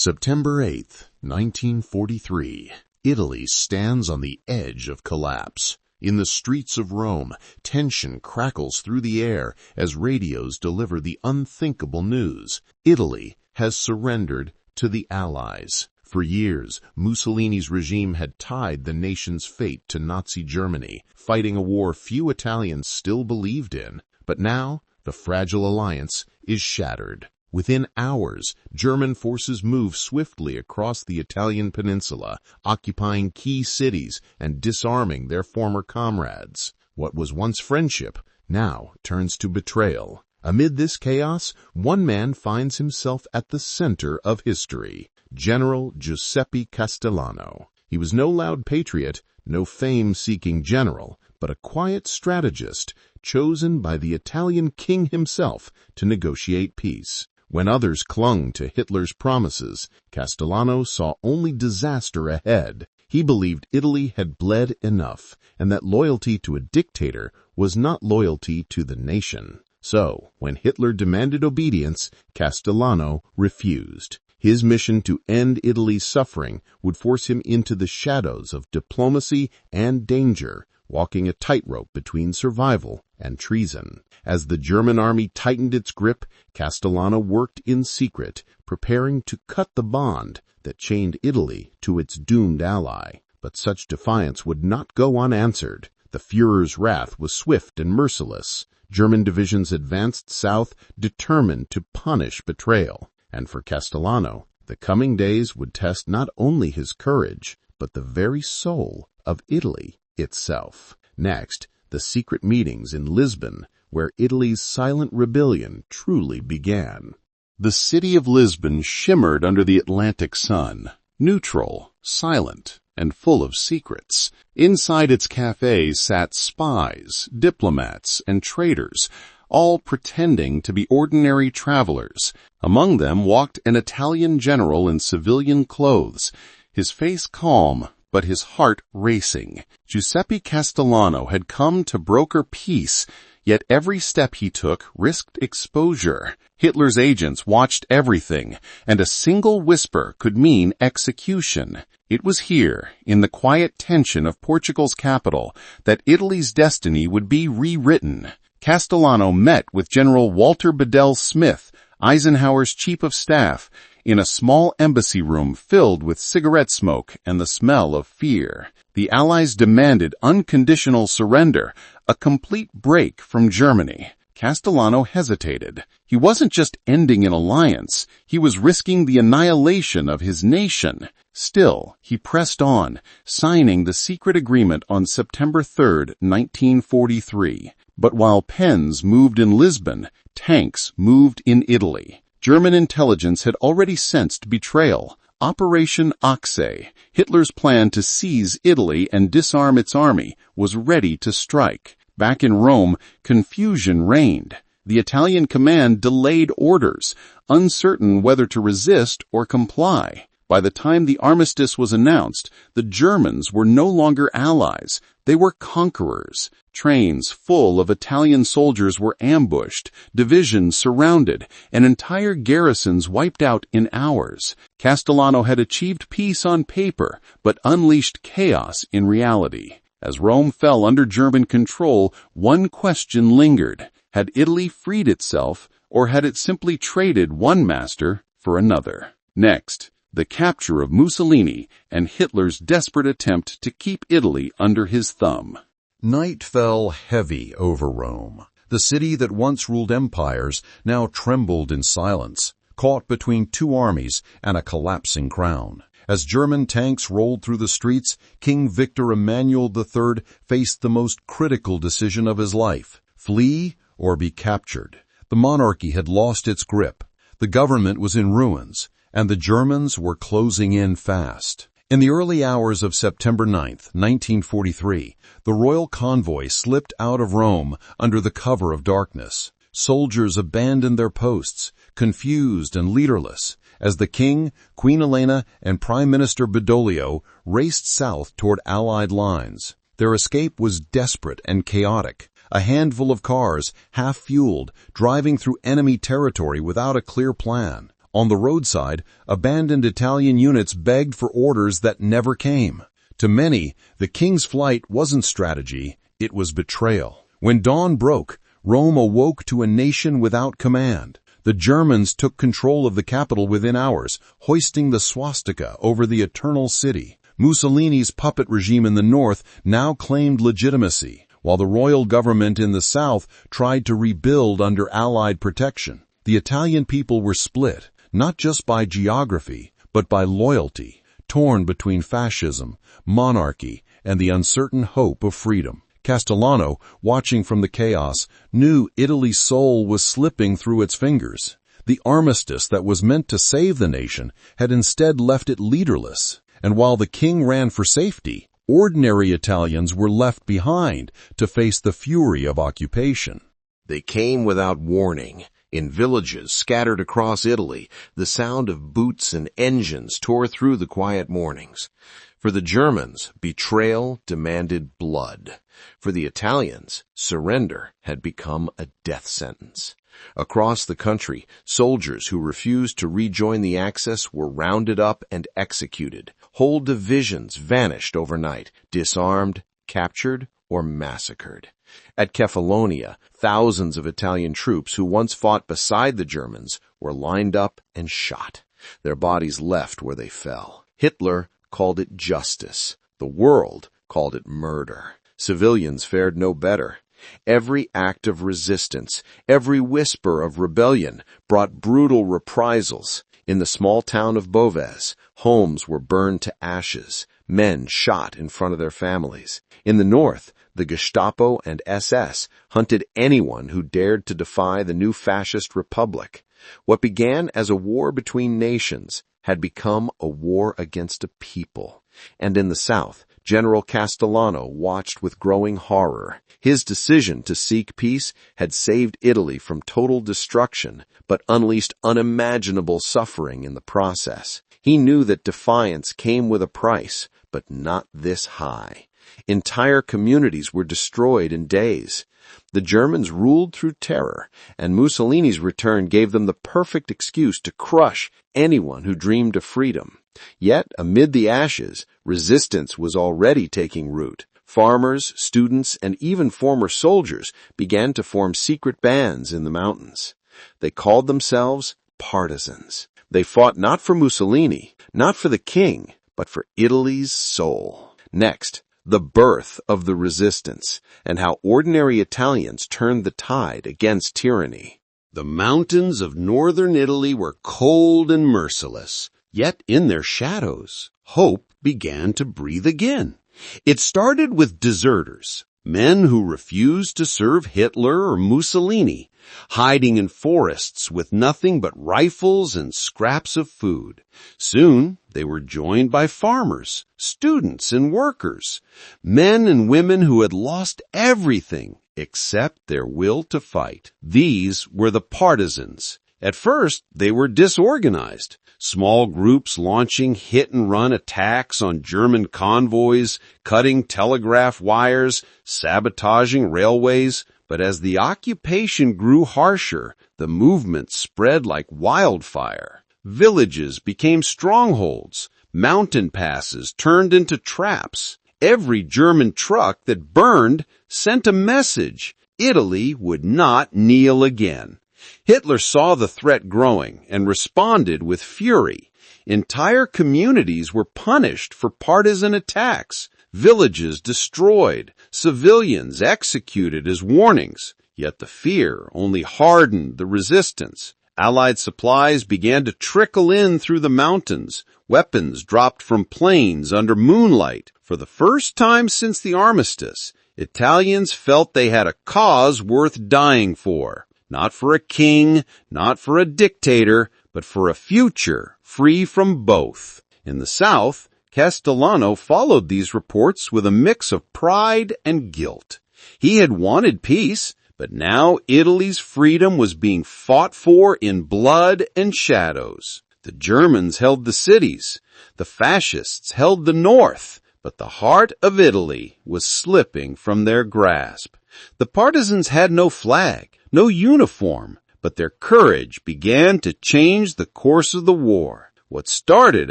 September 8th, 1943. Italy stands on the edge of collapse. In the streets of Rome, tension crackles through the air as radios deliver the unthinkable news. Italy has surrendered to the Allies. For years, Mussolini's regime had tied the nation's fate to Nazi Germany, fighting a war few Italians still believed in. But now, the fragile alliance is shattered. Within hours, German forces move swiftly across the Italian peninsula, occupying key cities and disarming their former comrades. What was once friendship now turns to betrayal. Amid this chaos, one man finds himself at the center of history: General Giuseppe Castellano. He was no loud patriot, no fame-seeking general, but a quiet strategist chosen by the Italian king himself to negotiate peace. When others clung to Hitler's promises, Castellano saw only disaster ahead. He believed Italy had bled enough, and that loyalty to a dictator was not loyalty to the nation. So, when Hitler demanded obedience, Castellano refused. His mission to end Italy's suffering would force him into the shadows of diplomacy and danger, walking a tightrope between survival and treason. As the German army tightened its grip, Castellano worked in secret, preparing to cut the bond that chained Italy to its doomed ally. But such defiance would not go unanswered. The Führer's wrath was swift and merciless. German divisions advanced south, determined to punish betrayal. And for Castellano, the coming days would test not only his courage, but the very soul of Italy itself. Next, the secret meetings in Lisbon, where Italy's silent rebellion truly began. The city of Lisbon shimmered under the Atlantic sun, neutral, silent, and full of secrets. Inside its cafes sat spies, diplomats, and traitors, all pretending to be ordinary travelers. Among them walked an Italian general in civilian clothes, his face calm, but his heart racing. Giuseppe Castellano had come to broker peace, yet every step he took risked exposure. Hitler's agents watched everything, and a single whisper could mean execution. It was here, in the quiet tension of Portugal's capital, that Italy's destiny would be rewritten. Castellano met with General Walter Bedell Smith, Eisenhower's chief of staff, in a small embassy room filled with cigarette smoke and the smell of fear. The Allies demanded unconditional surrender, a complete break from Germany. Castellano hesitated. He wasn't just ending an alliance, he was risking the annihilation of his nation. Still, he pressed on, signing the secret agreement on September 3, 1943. But while pens moved in Lisbon, tanks moved in Italy. German intelligence had already sensed betrayal. Operation Oxe, Hitler's plan to seize Italy and disarm its army, was ready to strike. Back in Rome, confusion reigned. The Italian command delayed orders, uncertain whether to resist or comply. By the time the armistice was announced, the Germans were no longer allies. They were conquerors. Trains full of Italian soldiers were ambushed, divisions surrounded, and entire garrisons wiped out in hours. Castellano had achieved peace on paper, but unleashed chaos in reality. As Rome fell under German control, one question lingered. Had Italy freed itself, or had it simply traded one master for another? Next, the capture of Mussolini and Hitler's desperate attempt to keep Italy under his thumb. Night fell heavy over Rome. The city that once ruled empires now trembled in silence, caught between two armies and a collapsing crown. As German tanks rolled through the streets, King Victor Emmanuel III faced the most critical decision of his life: flee or be captured. The monarchy had lost its grip. The government was in ruins, and the Germans were closing in fast. In the early hours of September 9, 1943, the royal convoy slipped out of Rome under the cover of darkness. Soldiers abandoned their posts, confused and leaderless, as the king, Queen Elena, and Prime Minister Badoglio raced south toward Allied lines. Their escape was desperate and chaotic. A handful of cars, half-fueled, driving through enemy territory without a clear plan. On the roadside, abandoned Italian units begged for orders that never came. To many, the king's flight wasn't strategy, it was betrayal. When dawn broke, Rome awoke to a nation without command. The Germans took control of the capital within hours, hoisting the swastika over the eternal city. Mussolini's puppet regime in the north now claimed legitimacy, while the royal government in the south tried to rebuild under Allied protection. The Italian people were split, not just by geography, but by loyalty, torn between fascism, monarchy, and the uncertain hope of freedom. Castellano, watching from the chaos, knew Italy's soul was slipping through its fingers. The armistice that was meant to save the nation had instead left it leaderless, and while the king ran for safety, ordinary Italians were left behind to face the fury of occupation. They came without warning. In villages scattered across Italy, the sound of boots and engines tore through the quiet mornings. For the Germans, betrayal demanded blood. For the Italians, surrender had become a death sentence. Across the country, soldiers who refused to rejoin the Axis were rounded up and executed. Whole divisions vanished overnight, disarmed, captured, or massacred. At Kefalonia, thousands of Italian troops who once fought beside the Germans were lined up and shot. Their bodies left where they fell. Hitler called it justice. The world called it murder. Civilians fared no better. Every act of resistance, every whisper of rebellion brought brutal reprisals. In the small town of Boves, homes were burned to ashes, men shot in front of their families. In the north, the Gestapo and SS hunted anyone who dared to defy the new fascist republic. What began as a war between nations had become a war against a people. And in the south, General Castellano watched with growing horror. His decision to seek peace had saved Italy from total destruction, but unleashed unimaginable suffering in the process. He knew that defiance came with a price, but not this high. Entire communities were destroyed in days. The Germans ruled through terror, and Mussolini's return gave them the perfect excuse to crush anyone who dreamed of freedom. Yet, amid the ashes, resistance was already taking root. Farmers, students, and even former soldiers began to form secret bands in the mountains. They called themselves partisans. They fought not for Mussolini, not for the king, but for Italy's soul. Next, the birth of the resistance, and how ordinary Italians turned the tide against tyranny. The mountains of northern Italy were cold and merciless, yet in their shadows, hope began to breathe again. It started with deserters, men who refused to serve Hitler or Mussolini, hiding in forests with nothing but rifles and scraps of food. Soon, they were joined by farmers, students, and workers, men and women who had lost everything except their will to fight. These were the partisans. At first, they were disorganized. Small groups launching hit-and-run attacks on German convoys, cutting telegraph wires, sabotaging railways. But as the occupation grew harsher, the movement spread like wildfire. Villages became strongholds. Mountain passes turned into traps. Every German truck that burned sent a message. Italy would not kneel again. Hitler saw the threat growing and responded with fury. Entire communities were punished for partisan attacks, villages destroyed, civilians executed as warnings. Yet the fear only hardened the resistance. Allied supplies began to trickle in through the mountains. Weapons dropped from planes under moonlight. For the first time since the armistice, Italians felt they had a cause worth dying for. Not for a king, not for a dictator, but for a future free from both. In the South, Castellano followed these reports with a mix of pride and guilt. He had wanted peace, but now Italy's freedom was being fought for in blood and shadows. The Germans held the cities. The fascists held the north. But the heart of Italy was slipping from their grasp. The partisans had no flag, no uniform, but their courage began to change the course of the war. What started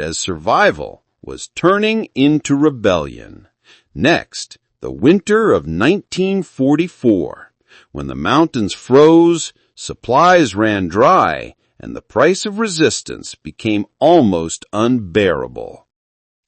as survival was turning into rebellion. Next, the winter of 1944, when the mountains froze, supplies ran dry, and the price of resistance became almost unbearable.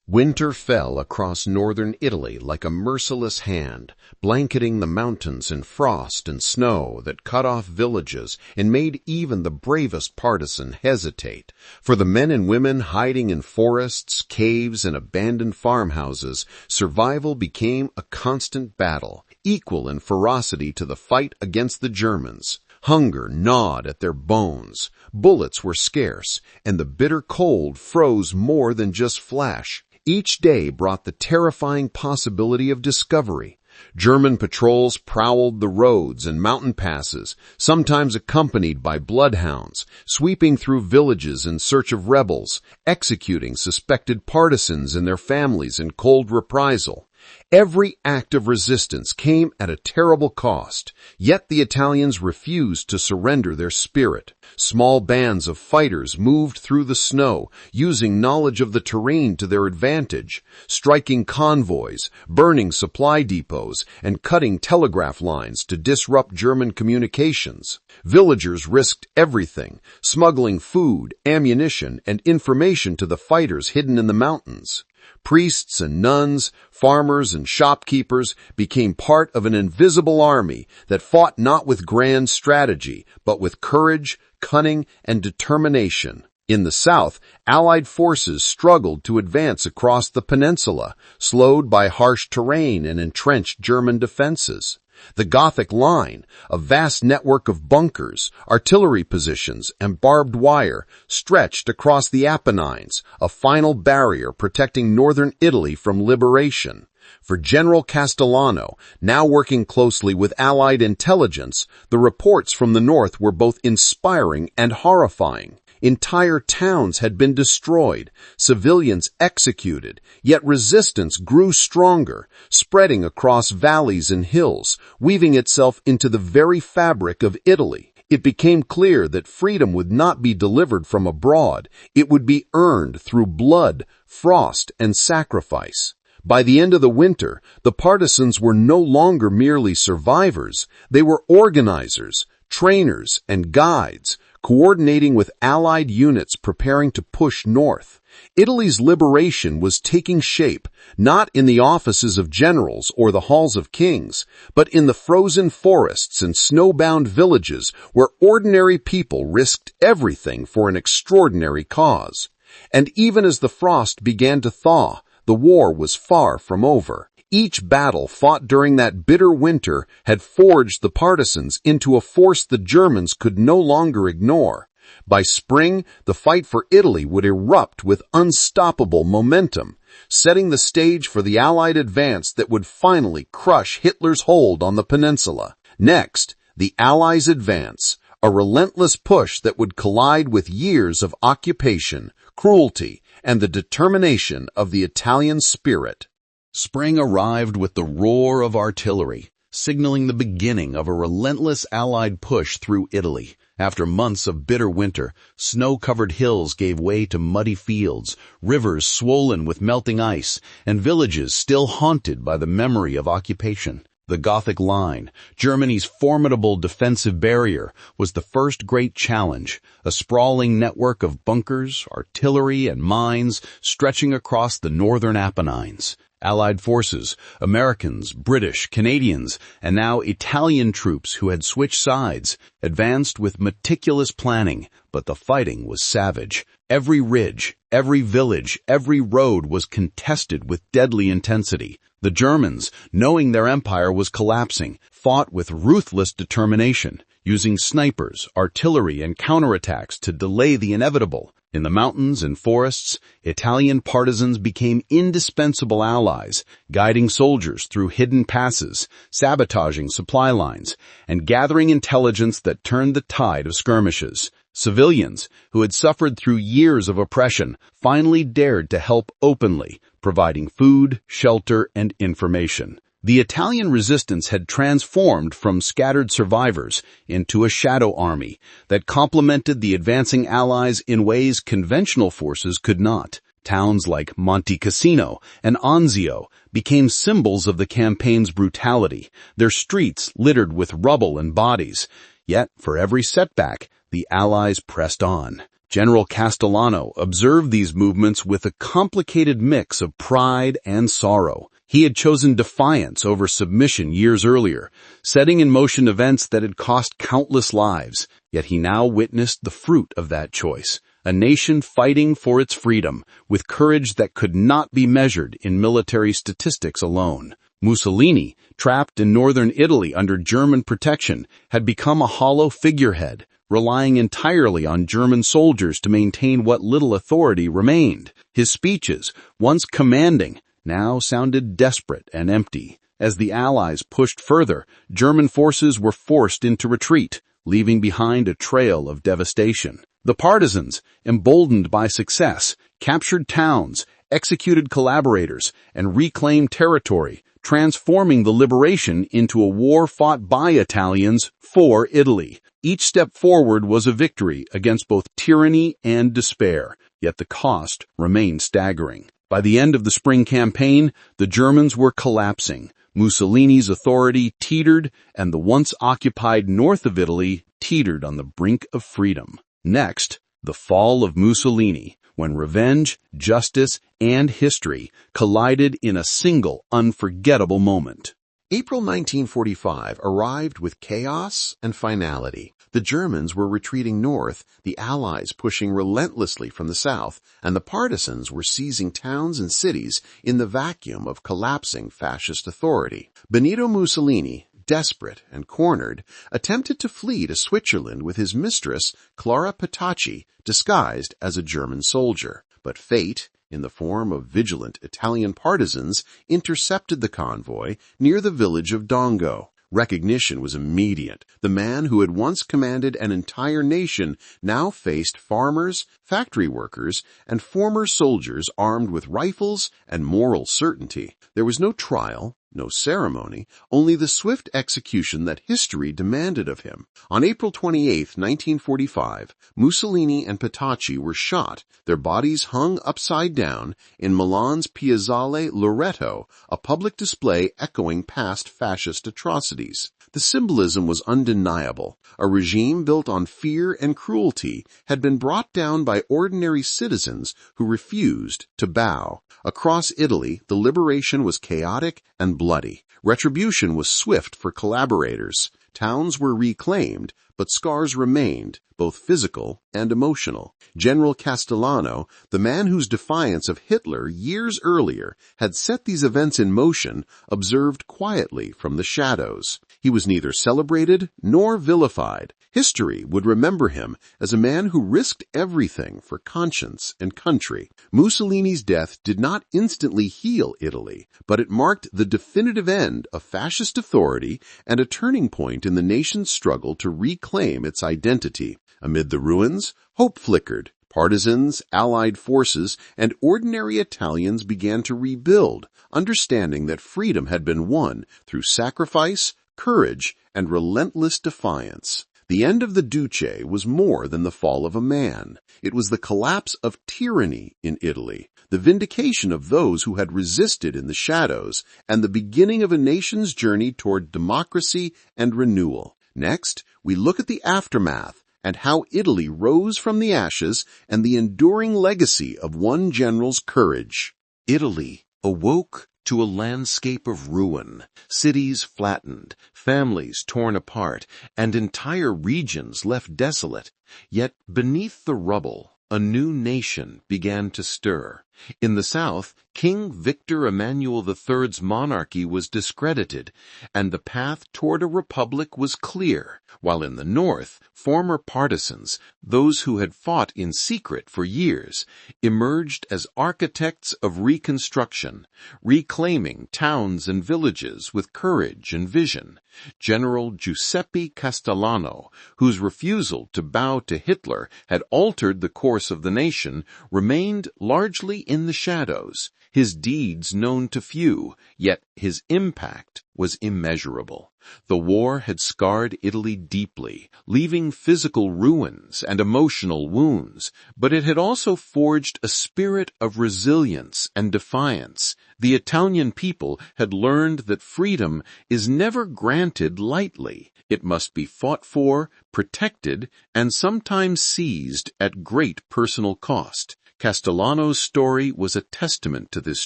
Winter fell across northern Italy like a merciless hand, blanketing the mountains in frost and snow that cut off villages and made even the bravest partisan hesitate. For the men and women hiding in forests, caves, and abandoned farmhouses, survival became a constant battle, equal in ferocity to the fight against the Germans. Hunger gnawed at their bones, bullets were scarce, and the bitter cold froze more than just flesh. Each day brought the terrifying possibility of discovery. German patrols prowled the roads and mountain passes, sometimes accompanied by bloodhounds, sweeping through villages in search of rebels, executing suspected partisans and their families in cold reprisal. Every act of resistance came at a terrible cost, yet the Italians refused to surrender their spirit. Small bands of fighters moved through the snow, using knowledge of the terrain to their advantage, striking convoys, burning supply depots, and cutting telegraph lines to disrupt German communications. Villagers risked everything, smuggling food, ammunition, and information to the fighters hidden in the mountains. Priests and nuns, farmers and shopkeepers became part of an invisible army that fought not with grand strategy, but with courage, cunning, and determination. In the south, Allied forces struggled to advance across the peninsula, slowed by harsh terrain and entrenched German defenses. The Gothic Line, a vast network of bunkers, artillery positions, and barbed wire, stretched across the Apennines, a final barrier protecting northern Italy from liberation. For General Castellano, now working closely with Allied intelligence, the reports from the north were both inspiring and horrifying. Entire towns had been destroyed, civilians executed, yet resistance grew stronger, spreading across valleys and hills, weaving itself into the very fabric of Italy. It became clear that freedom would not be delivered from abroad, it would be earned through blood, frost, and sacrifice. By the end of the winter, the partisans were no longer merely survivors, they were organizers, trainers, and guides, coordinating with Allied units preparing to push north. Italy's liberation was taking shape, not in the offices of generals or the halls of kings, but in the frozen forests and snowbound villages where ordinary people risked everything for an extraordinary cause. And even as the frost began to thaw, the war was far from over. Each battle fought during that bitter winter had forged the partisans into a force the Germans could no longer ignore. By spring, the fight for Italy would erupt with unstoppable momentum, setting the stage for the Allied advance that would finally crush Hitler's hold on the peninsula. Next, the Allies' advance, a relentless push that would collide with years of occupation, cruelty, and the determination of the Italian spirit. Spring arrived with the roar of artillery, signaling the beginning of a relentless Allied push through Italy. After months of bitter winter, snow-covered hills gave way to muddy fields, rivers swollen with melting ice, and villages still haunted by the memory of occupation. The Gothic Line, Germany's formidable defensive barrier, was the first great challenge, a sprawling network of bunkers, artillery, and mines stretching across the northern Apennines. Allied forces, Americans, British, Canadians, and now Italian troops who had switched sides, advanced with meticulous planning, but the fighting was savage. Every ridge, every village, every road was contested with deadly intensity. The Germans, knowing their empire was collapsing, fought with ruthless determination, using snipers, artillery, and counterattacks to delay the inevitable. In the mountains and forests, Italian partisans became indispensable allies, guiding soldiers through hidden passes, sabotaging supply lines, and gathering intelligence that turned the tide of skirmishes. Civilians, who had suffered through years of oppression, finally dared to help openly, providing food, shelter, and information. The Italian resistance had transformed from scattered survivors into a shadow army that complemented the advancing Allies in ways conventional forces could not. Towns like Monte Cassino and Anzio became symbols of the campaign's brutality, their streets littered with rubble and bodies. Yet, for every setback, the Allies pressed on. General Castellano observed these movements with a complicated mix of pride and sorrow. He had chosen defiance over submission years earlier, setting in motion events that had cost countless lives. Yet he now witnessed the fruit of that choice. A nation fighting for its freedom with courage that could not be measured in military statistics alone. Mussolini, trapped in northern Italy under German protection, had become a hollow figurehead, relying entirely on German soldiers to maintain what little authority remained. His speeches, once commanding, now sounded desperate and empty. As the Allies pushed further, German forces were forced into retreat, leaving behind a trail of devastation. The partisans, emboldened by success, captured towns, executed collaborators, and reclaimed territory, transforming the liberation into a war fought by Italians for Italy. Each step forward was a victory against both tyranny and despair, yet the cost remained staggering. By the end of the spring campaign, the Germans were collapsing. Mussolini's authority teetered, and the once occupied north of Italy teetered on the brink of freedom. Next, the fall of Mussolini, when revenge, justice, and history collided in a single unforgettable moment. April 1945 arrived with chaos and finality. The Germans were retreating north, the Allies pushing relentlessly from the south, and the partisans were seizing towns and cities in the vacuum of collapsing fascist authority. Benito Mussolini, desperate and cornered, attempted to flee to Switzerland with his mistress, Clara Petacci, disguised as a German soldier. But fate, in the form of vigilant Italian partisans, intercepted the convoy near the village of Dongo. Recognition was immediate. The man who had once commanded an entire nation now faced farmers, factory workers, and former soldiers armed with rifles and moral certainty. There was no trial, no ceremony, only the swift execution that history demanded of him. On April 28, 1945, Mussolini and Petacci were shot, their bodies hung upside down in Milan's Piazzale Loreto, a public display echoing past fascist atrocities. The symbolism was undeniable. A regime built on fear and cruelty had been brought down by ordinary citizens who refused to bow. Across Italy, the liberation was chaotic and bloody. Retribution was swift for collaborators. Towns were reclaimed, but scars remained, both physical and emotional. General Castellano, the man whose defiance of Hitler years earlier had set these events in motion, observed quietly from the shadows. He was neither celebrated nor vilified. History would remember him as a man who risked everything for conscience and country. Mussolini's death did not instantly heal Italy, but it marked the definitive end of fascist authority and a turning point in the nation's struggle to reclaim its identity. Amid the ruins, hope flickered. Partisans, allied forces, and ordinary Italians began to rebuild, understanding that freedom had been won through sacrifice, courage, and relentless defiance. The end of the Duce was more than the fall of a man. It was the collapse of tyranny in Italy, the vindication of those who had resisted in the shadows, and the beginning of a nation's journey toward democracy and renewal. Next, we look at the aftermath and how Italy rose from the ashes and the enduring legacy of one general's courage. Italy awoke to a landscape of ruin, cities flattened, families torn apart, and entire regions left desolate. Yet beneath the rubble, a new nation began to stir. In the south, King Victor Emmanuel III's monarchy was discredited, and the path toward a republic was clear, while in the north, former partisans, those who had fought in secret for years, emerged as architects of reconstruction, reclaiming towns and villages with courage and vision. General Giuseppe Castellano, whose refusal to bow to Hitler had altered the course of the nation, remained largely in the shadows, his deeds known to few, yet his impact was immeasurable. The war had scarred Italy deeply, leaving physical ruins and emotional wounds, but it had also forged a spirit of resilience and defiance. The Italian people had learned that freedom is never granted lightly. It must be fought for, protected, and sometimes seized at great personal cost. Castellano's story was a testament to this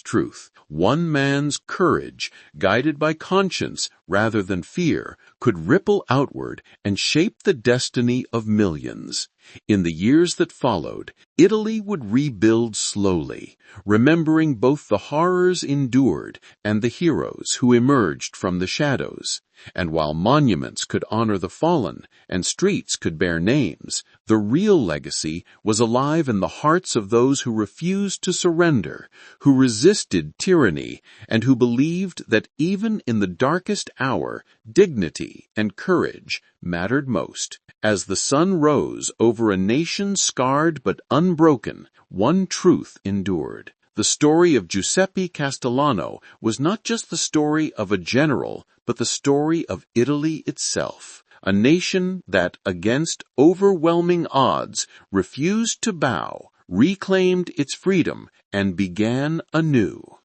truth. One man's courage, guided by conscience rather than fear, could ripple outward and shape the destiny of millions. In the years that followed, Italy would rebuild slowly, remembering both the horrors endured and the heroes who emerged from the shadows. And while monuments could honor the fallen and streets could bear names, the real legacy was alive in the hearts of those who refused to surrender, who resisted tyranny, and who believed that even in the darkest hour, dignity and courage mattered most. As the sun rose over a nation scarred but unbroken, one truth endured. The story of Giuseppe Castellano was not just the story of a general, but the story of Italy itself, a nation that, against overwhelming odds, refused to bow, reclaimed its freedom, and began anew.